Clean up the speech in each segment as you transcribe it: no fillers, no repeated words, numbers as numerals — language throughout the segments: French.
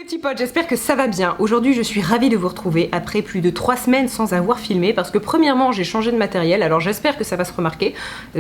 Petits potes, j'espère que ça va bien. Aujourd'hui je suis ravie de vous retrouver après plus de 3 semaines sans avoir filmé parce que premièrement j'ai changé de matériel, alors j'espère que ça va se remarquer,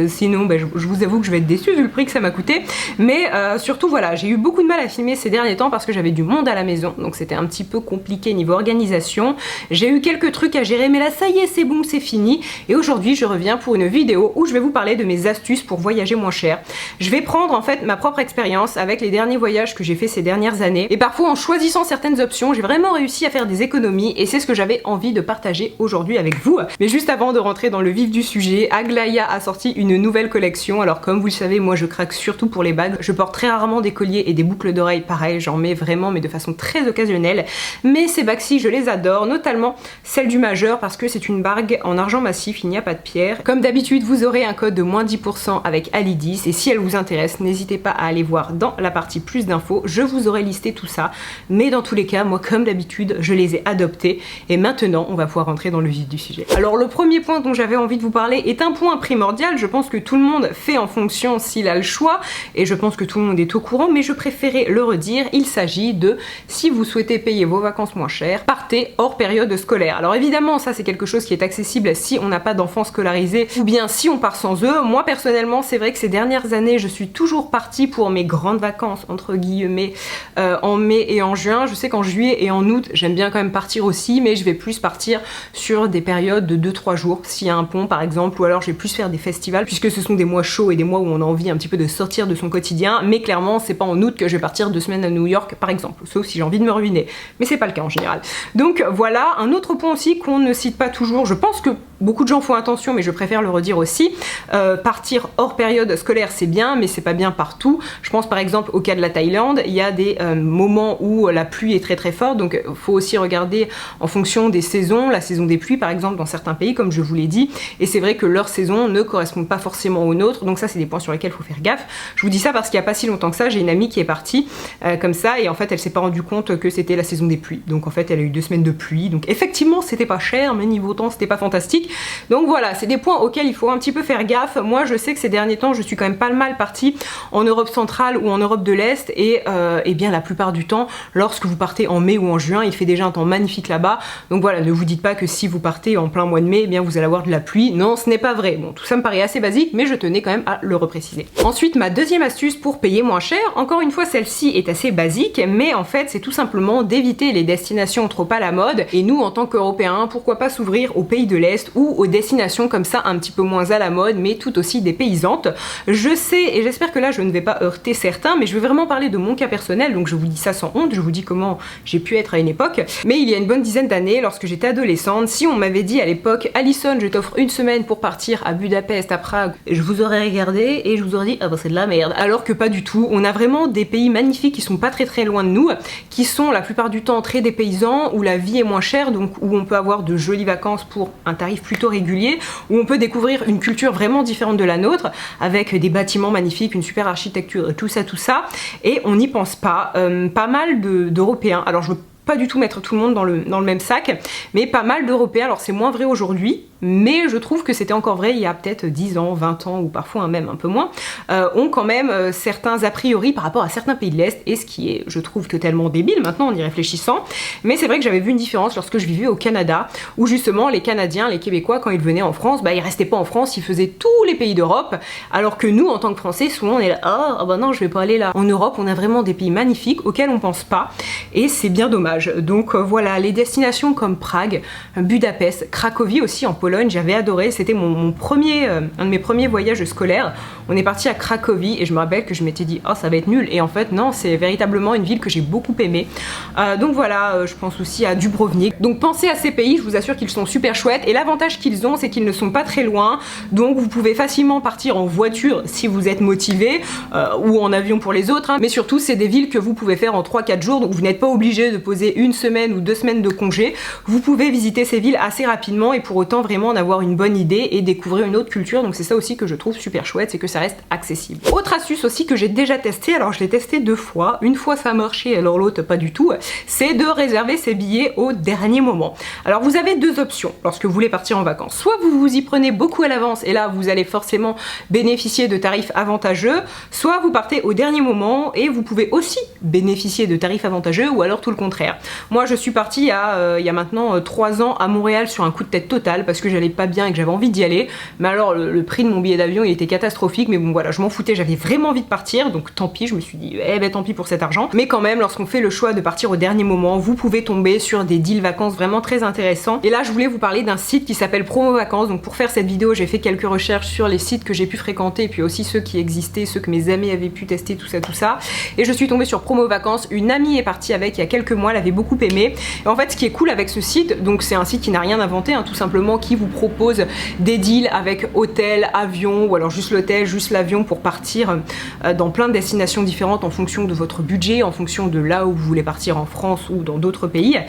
sinon je vous avoue que je vais être déçue vu le prix que ça m'a coûté, mais surtout voilà, j'ai eu beaucoup de mal à filmer ces derniers temps parce que j'avais du monde à la maison, donc c'était un petit peu compliqué niveau organisation. J'ai eu quelques trucs à gérer mais là ça y est, c'est bon, c'est fini, et aujourd'hui je reviens pour une vidéo où je vais vous parler de mes astuces pour voyager moins cher. Je vais prendre en fait ma propre expérience avec les derniers voyages que j'ai fait ces dernières années, et parfois en choisissant certaines options, j'ai vraiment réussi à faire des économies et c'est ce que j'avais envie de partager aujourd'hui avec vous. Mais juste avant de rentrer dans le vif du sujet, Aglaïa a sorti une nouvelle collection. Alors comme vous le savez, moi je craque surtout pour les bagues. Je porte très rarement des colliers et des boucles d'oreilles pareil, j'en mets vraiment mais de façon très occasionnelle. Mais ces bagues-ci, je les adore, notamment celle du majeur parce que c'est une bague en argent massif, il n'y a pas de pierre. Comme d'habitude, vous aurez un code de moins 10% avec Ali10 et si elle vous intéresse, n'hésitez pas à aller voir dans la partie plus d'infos, je vous aurai listé tout ça. Mais dans tous les cas, moi comme d'habitude, je les ai adoptés et maintenant on va pouvoir rentrer dans le vif du sujet. Alors le premier point dont j'avais envie de vous parler est un point primordial, je pense que tout le monde fait en fonction s'il a le choix et je pense que tout le monde est au courant, mais je préférais le redire, il s'agit de si vous souhaitez payer vos vacances moins chères, partez hors période scolaire. Alors évidemment ça c'est quelque chose qui est accessible si on n'a pas d'enfants scolarisés ou bien si on part sans eux. Moi personnellement c'est vrai que ces dernières années je suis toujours partie pour mes grandes vacances entre guillemets en mai et en juin. Je sais qu'en juillet et en août j'aime bien quand même partir aussi, mais je vais plus partir sur des périodes de 2-3 jours s'il y a un pont par exemple, ou alors je vais plus faire des festivals puisque ce sont des mois chauds et des mois où on a envie un petit peu de sortir de son quotidien, mais clairement c'est pas en août que je vais partir 2 semaines à New York par exemple, sauf si j'ai envie de me ruiner, mais c'est pas le cas en général. Donc voilà, un autre point aussi qu'on ne cite pas toujours, je pense que beaucoup de gens font attention mais je préfère le redire aussi, partir hors période scolaire c'est bien mais c'est pas bien partout. Je pense par exemple au cas de la Thaïlande, il y a des moments où la pluie est très forte, donc il faut aussi regarder en fonction des saisons, la saison des pluies par exemple dans certains pays comme je vous l'ai dit, et c'est vrai que leur saison ne correspond pas forcément aux nôtres, donc ça c'est des points sur lesquels il faut faire gaffe. Je vous dis ça parce qu'il n'y a pas si longtemps que ça, j'ai une amie qui est partie comme ça et en fait elle s'est pas rendue compte que c'était la saison des pluies, donc en fait elle a eu 2 semaines de pluie, donc effectivement c'était pas cher mais niveau temps c'était pas fantastique. Donc voilà, c'est des points auxquels il faut un petit peu faire gaffe. Moi je sais que ces derniers temps je suis quand même pas mal partie en Europe centrale ou en Europe de l'Est et bien la plupart du temps lorsque vous partez en mai ou en juin, il fait déjà un temps magnifique là-bas. Donc voilà, ne vous dites pas que si vous partez en plein mois de mai, eh bien vous allez avoir de la pluie. Non, ce n'est pas vrai. Bon, tout ça me paraît assez basique, mais je tenais quand même à le repréciser. Ensuite, ma deuxième astuce pour payer moins cher, encore une fois celle-ci est assez basique, mais en fait c'est tout simplement d'éviter les destinations trop à la mode. Et nous en tant qu'Européens, pourquoi pas s'ouvrir aux pays de l'Est ou aux destinations comme ça un petit peu moins à la mode, mais tout aussi dépaysantes. Je sais, et j'espère que là je ne vais pas heurter certains, mais je vais vraiment parler de mon cas personnel, donc je vous dis ça sans honte, je vous dis comment j'ai pu être à une époque. Mais il y a une bonne dizaine d'années, lorsque j'étais adolescente, si on m'avait dit à l'époque Alison, je t'offre 1 semaine pour partir à Budapest, à Prague, je vous aurais regardé et je vous aurais dit ah bah c'est de la merde. Alors que pas du tout, on a vraiment des pays magnifiques qui sont pas très loin de nous, qui sont la plupart du temps très dépaysants, où la vie est moins chère, donc où on peut avoir de jolies vacances pour un tarif plutôt régulier, où on peut découvrir une culture vraiment différente de la nôtre, avec des bâtiments magnifiques, une super architecture, tout ça, et on n'y pense pas. Pas mal d'Européens, alors je veux pas du tout mettre tout le monde dans le même sac, mais pas mal d'Européens, alors c'est moins vrai aujourd'hui, mais je trouve que c'était encore vrai il y a peut-être 10 ans, 20 ans ou parfois même un peu moins, ont quand même certains a priori par rapport à certains pays de l'Est, et ce qui est, je trouve, totalement débile maintenant en y réfléchissant, mais c'est vrai que j'avais vu une différence lorsque je vivais au Canada, où justement les Canadiens, les Québécois, quand ils venaient en France, bah ils restaient pas en France, ils faisaient tous les pays d'Europe, alors que nous en tant que Français, souvent on est là, ah bah non je vais pas aller là. En Europe on a vraiment des pays magnifiques auxquels on pense pas, et c'est bien dommage. Donc voilà, les destinations comme Prague, Budapest, Cracovie aussi en Pologne, j'avais adoré, c'était un de mes premiers voyages scolaires. On est parti à Cracovie et je me rappelle que je m'étais dit oh ça va être nul, et en fait non, c'est véritablement une ville que j'ai beaucoup aimée. Donc voilà, je pense aussi à Dubrovnik. Donc pensez à ces pays, je vous assure qu'ils sont super chouettes, et l'avantage qu'ils ont c'est qu'ils ne sont pas très loin, donc vous pouvez facilement partir en voiture si vous êtes motivé, ou en avion pour les autres, hein. Mais surtout c'est des villes que vous pouvez faire en 3-4 jours, donc vous n'êtes pas obligé de poser 1 semaine ou 2 semaines de congé. Vous pouvez visiter ces villes assez rapidement et pour autant vraiment en avoir une bonne idée et découvrir une autre culture, donc c'est ça aussi que je trouve super chouette, c'est que ça reste accessible. Autre astuce aussi que j'ai déjà testé, alors je l'ai testé 2 fois, une fois ça a marché alors l'autre pas du tout, c'est de réserver ses billets au dernier moment. Alors vous avez 2 options lorsque vous voulez partir en vacances. Soit vous vous y prenez beaucoup à l'avance et là vous allez forcément bénéficier de tarifs avantageux, soit vous partez au dernier moment et vous pouvez aussi bénéficier de tarifs avantageux ou alors tout le contraire. Moi je suis partie il y a maintenant 3 ans à Montréal sur un coup de tête total parce que j'allais pas bien et que j'avais envie d'y aller, mais alors le prix de mon billet d'avion il était catastrophique, mais bon voilà, je m'en foutais, j'avais vraiment envie de partir, donc tant pis, je me suis dit eh ben tant pis pour cet argent. Mais quand même, lorsqu'on fait le choix de partir au dernier moment, vous pouvez tomber sur des deals vacances vraiment très intéressants. Et là je voulais vous parler d'un site qui s'appelle Promo Vacances. Donc pour faire cette vidéo j'ai fait quelques recherches sur les sites que j'ai pu fréquenter et puis aussi ceux qui existaient, ceux que mes amis avaient pu tester, tout ça, et je suis tombée sur Promo Vacances. Une amie est partie avec il y a quelques mois, elle avait beaucoup aimé. Et en fait ce qui est cool avec ce site, donc c'est un site qui n'a rien inventé, hein, tout simplement, qui vous propose des deals avec hôtel, avion, ou alors juste l'hôtel, juste l'avion pour partir dans plein de destinations différentes en fonction de votre budget, en fonction de là où vous voulez partir en France ou dans d'autres pays.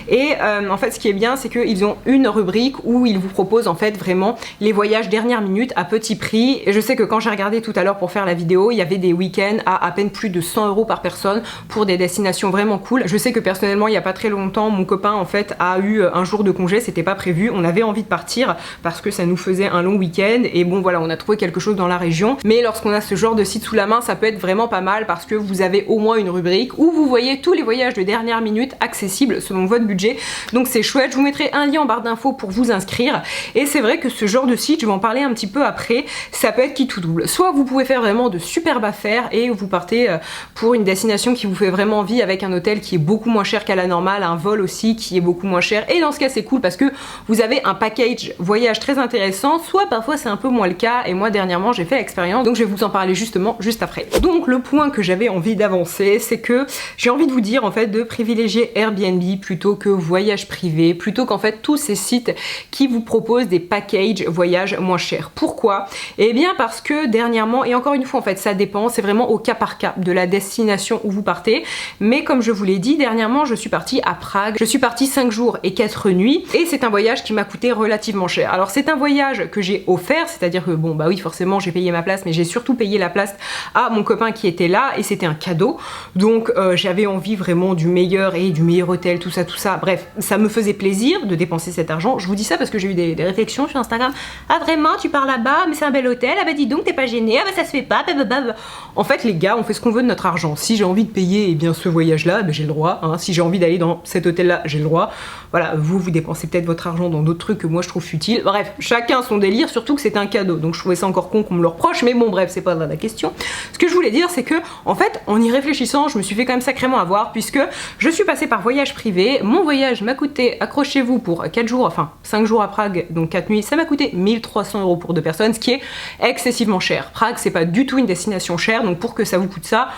Et en fait ce qui est bien c'est qu'ils ont une rubrique où ils vous proposent en fait vraiment les voyages dernière minute à petit prix. Et je sais que quand j'ai regardé tout à l'heure pour faire la vidéo, il y avait des week-ends à peine plus de 100 € par personne pour des destinations vraiment cool. Je sais que personnellement il n'y a pas très longtemps mon copain en fait a eu un jour de congé, c'était pas prévu, on avait envie de partir parce que ça nous faisait un long week-end et bon voilà, on a trouvé quelque chose dans la région. Mais lorsqu'on a ce genre de site sous la main, ça peut être vraiment pas mal parce que vous avez au moins une rubrique où vous voyez tous les voyages de dernière minute accessibles selon votre budget. Donc c'est chouette, je vous mettrai un lien en barre d'infos pour vous inscrire. Et c'est vrai que ce genre de site, je vais en parler un petit peu après, ça peut être qui tout double. Soit vous pouvez faire vraiment de superbes affaires et vous partez pour une destination qui vous fait vraiment envie avec un hôtel qui est beaucoup moins cher qu'à la normale, un vol aussi qui est beaucoup moins cher, et dans ce cas c'est cool parce que vous avez un package voyage très intéressant. Soit parfois c'est un peu moins le cas et moi dernièrement j'ai fait l'expérience, donc je vais vous en parler justement juste après. Donc le point que j'avais envie d'avancer, c'est que j'ai envie de vous dire en fait de privilégier Airbnb plutôt que voyage privé, plutôt qu'en fait tous ces sites qui vous proposent des packages voyage moins chers. Pourquoi? Eh bien parce que dernièrement, et encore une fois en fait ça dépend, c'est vraiment au cas par cas de la destination où vous partez, mais comme je vous l'ai dit, dernièrement je suis partie à Prague, je suis partie 5 jours et 4 nuits et c'est un voyage qui m'a coûté relativement cher. Alors c'est un voyage que j'ai offert, c'est-à-dire que bon bah oui forcément j'ai payé ma place, mais j'ai surtout payé la place à mon copain qui était là et c'était un cadeau, donc j'avais envie vraiment du meilleur et du meilleur hôtel, tout ça, bref ça me faisait plaisir de dépenser cet argent. Je vous dis ça parce que j'ai eu des réflexions sur Instagram. Ah vraiment tu pars là-bas mais c'est un bel hôtel, ah bah dis donc t'es pas gêné, ah bah ça se fait pas, blablabla. En fait les gars on fait ce qu'on veut de notre argent. Si j'ai envie de payer eh bien ce voyage là, bah, j'ai le droit, hein. Si j'ai envie d'aller dans cet hôtel là j'ai le droit. Voilà, vous dépensez peut-être votre argent dans d'autres trucs que moi je trouve futiles. Bref, chacun son délire, surtout que c'était un cadeau. Donc je trouvais ça encore con qu'on me le reproche, mais bon bref, c'est pas là la question. Ce que je voulais dire, c'est que en fait, en y réfléchissant, je me suis fait quand même sacrément avoir puisque je suis passée par voyage privé. Mon voyage m'a coûté, accrochez-vous, pour 4 jours, enfin 5 jours à Prague, donc 4 nuits, ça m'a coûté 1300 € pour 2 personnes, ce qui est excessivement cher. Prague, c'est pas du tout une destination chère, donc pour que ça vous coûte ça,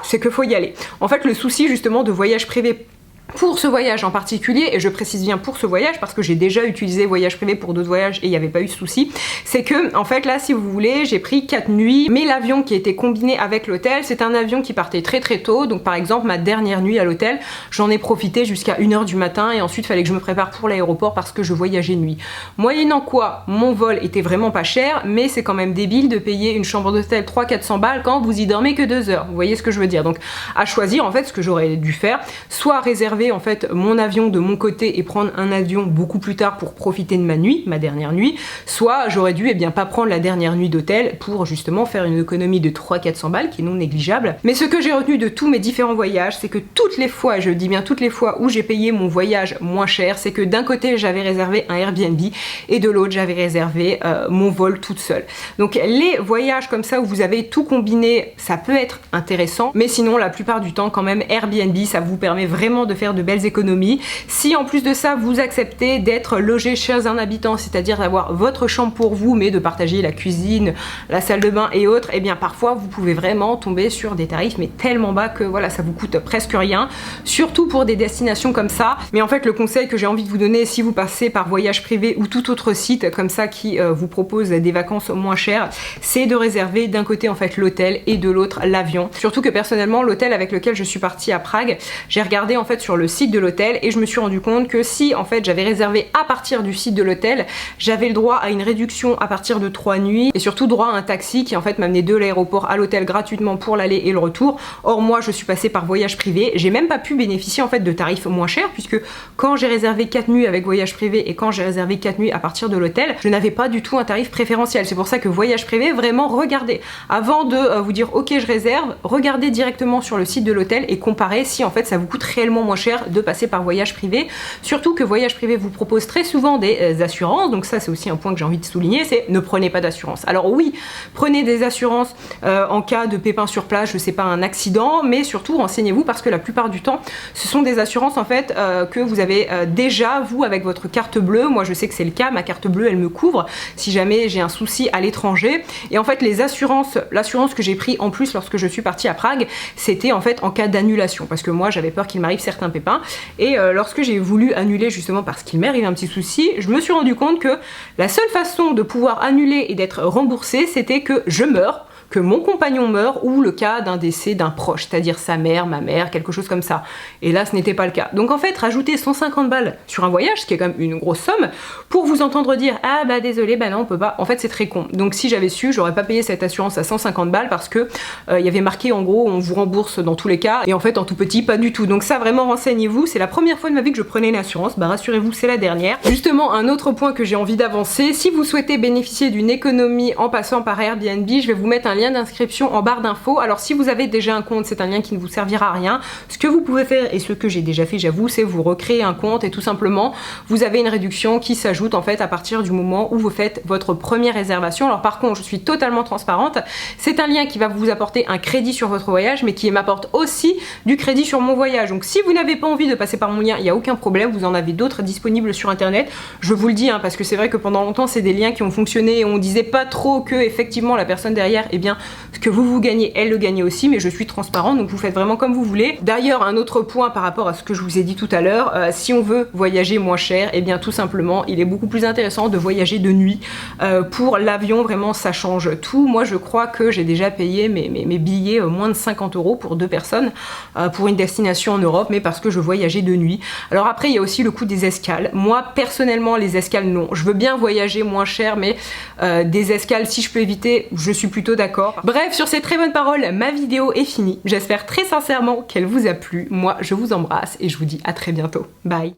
c'est que faut y aller. En fait, le souci justement de voyage privé pour ce voyage en particulier, et je précise bien pour ce voyage parce que j'ai déjà utilisé voyage privé pour d'autres voyages et il n'y avait pas eu de souci, c'est que en fait là si vous voulez j'ai pris 4 nuits, mais l'avion qui était combiné avec l'hôtel c'est un avion qui partait très très tôt. Donc par exemple ma dernière nuit à l'hôtel j'en ai profité jusqu'à 1 h du matin et ensuite il fallait que je me prépare pour l'aéroport parce que je voyageais nuit. Moyennant quoi mon vol était vraiment pas cher, mais c'est quand même débile de payer une chambre d'hôtel 300-400 balles quand vous y dormez que 2 heures. Vous voyez ce que je veux dire? Donc à choisir en fait ce que j'aurais dû faire, soit réserver en fait mon avion de mon côté et prendre un avion beaucoup plus tard pour profiter de ma nuit, ma dernière nuit, soit j'aurais dû pas prendre la dernière nuit d'hôtel pour justement faire une économie de 300-400 balles qui est non négligeable. Mais ce que j'ai retenu de tous mes différents voyages, c'est que toutes les fois, je dis bien toutes les fois où j'ai payé mon voyage moins cher, c'est que d'un côté j'avais réservé un Airbnb et de l'autre j'avais réservé mon vol toute seule. Donc les voyages comme ça où vous avez tout combiné, ça peut être intéressant, mais sinon la plupart du temps quand même Airbnb ça vous permet vraiment de faire de belles économies. Si en plus de ça vous acceptez d'être logé chez un habitant, c'est-à-dire d'avoir votre chambre pour vous mais de partager la cuisine, la salle de bain et autres, et bien parfois vous pouvez vraiment tomber sur des tarifs mais tellement bas que voilà ça vous coûte presque rien, surtout pour des destinations comme ça. Mais en fait le conseil que j'ai envie de vous donner si vous passez par voyage privé ou tout autre site comme ça qui vous propose des vacances moins chères, c'est de réserver d'un côté en fait l'hôtel et de l'autre l'avion. Surtout que personnellement l'hôtel avec lequel je suis partie à Prague, j'ai regardé en fait sur sur le site de l'hôtel et je me suis rendu compte que si en fait j'avais réservé à partir du site de l'hôtel, j'avais le droit à une réduction à partir de 3 nuits et surtout droit à un taxi qui en fait m'amenait de l'aéroport à l'hôtel gratuitement pour l'aller et le retour. Or moi je suis passée par voyage privé, j'ai même pas pu bénéficier en fait de tarifs moins chers puisque quand j'ai réservé 4 nuits avec voyage privé et quand j'ai réservé 4 nuits à partir de l'hôtel, je n'avais pas du tout un tarif préférentiel. C'est pour ça que voyage privé, vraiment regardez. Avant de vous dire ok je réserve, regardez directement sur le site de l'hôtel et comparez si en fait ça vous coûte réellement moins cher de passer par voyage privé. Surtout que voyage privé vous propose très souvent des assurances, donc ça c'est aussi un point que j'ai envie de souligner, c'est ne prenez pas d'assurance. Alors oui, prenez des assurances en cas de pépin sur place, je sais pas, un accident, mais surtout renseignez-vous parce que la plupart du temps ce sont des assurances en fait que vous avez déjà vous avec votre carte bleue. Moi je sais que c'est le cas, ma carte bleue elle me couvre si jamais j'ai un souci à l'étranger. Et en fait les assurances, l'assurance que j'ai pris en plus lorsque je suis partie à Prague, c'était en fait en cas d'annulation parce que moi j'avais peur qu'il m'arrive certains pépins et lorsque j'ai voulu annuler justement parce qu'il m'arrive un petit souci, je me suis rendu compte que la seule façon de pouvoir annuler et d'être remboursé c'était que je meure, que mon compagnon meurt ou le cas d'un décès d'un proche, c'est-à-dire sa mère, ma mère, quelque chose comme ça. Et là, ce n'était pas le cas. Donc en fait, rajouter 150 balles sur un voyage, ce qui est quand même une grosse somme, pour vous entendre dire « Ah bah désolé, bah non, on peut pas », en fait c'est très con. Donc si j'avais su, j'aurais pas payé cette assurance à 150 balles parce que il y avait marqué en gros, on vous rembourse dans tous les cas, et en fait en tout petit, pas du tout. Donc ça, vraiment, renseignez-vous. C'est la première fois de ma vie que je prenais une assurance, bah rassurez-vous, c'est la dernière. Justement, un autre point que j'ai envie d'avancer, si vous souhaitez bénéficier d'une économie en passant par Airbnb, je vais vous mettre un lien d'inscription en barre d'infos. Alors si vous avez déjà un compte, c'est un lien qui ne vous servira à rien. Ce que vous pouvez faire, et ce que j'ai déjà fait j'avoue, c'est vous recréer un compte et tout simplement vous avez une réduction qui s'ajoute en fait à partir du moment où vous faites votre première réservation. Alors par contre je suis totalement transparente, c'est un lien qui va vous apporter un crédit sur votre voyage mais qui m'apporte aussi du crédit sur mon voyage. Donc si vous n'avez pas envie de passer par mon lien, il n'y a aucun problème, vous en avez d'autres disponibles sur internet. Je vous le dis hein, parce que c'est vrai que pendant longtemps c'est des liens qui ont fonctionné et on disait pas trop que effectivement la personne derrière, eh bien ce que vous gagnez, elle le gagnait aussi, mais je suis transparente, donc vous faites vraiment comme vous voulez. D'ailleurs, un autre point par rapport à ce que je vous ai dit tout à l'heure, si on veut voyager moins cher, et bien tout simplement, il est beaucoup plus intéressant de voyager de nuit. Pour l'avion, vraiment, ça change tout. Moi, je crois que j'ai déjà payé mes billets moins de 50 € pour 2 personnes pour une destination en Europe, mais parce que je voyageais de nuit. Alors après, il y a aussi le coût des escales. Moi, personnellement, les escales, non. Je veux bien voyager moins cher, mais des escales, si je peux éviter, je suis plutôt d'accord. Bref, sur ces très bonnes paroles, ma vidéo est finie. J'espère très sincèrement qu'elle vous a plu. Moi, je vous embrasse et je vous dis à très bientôt. Bye!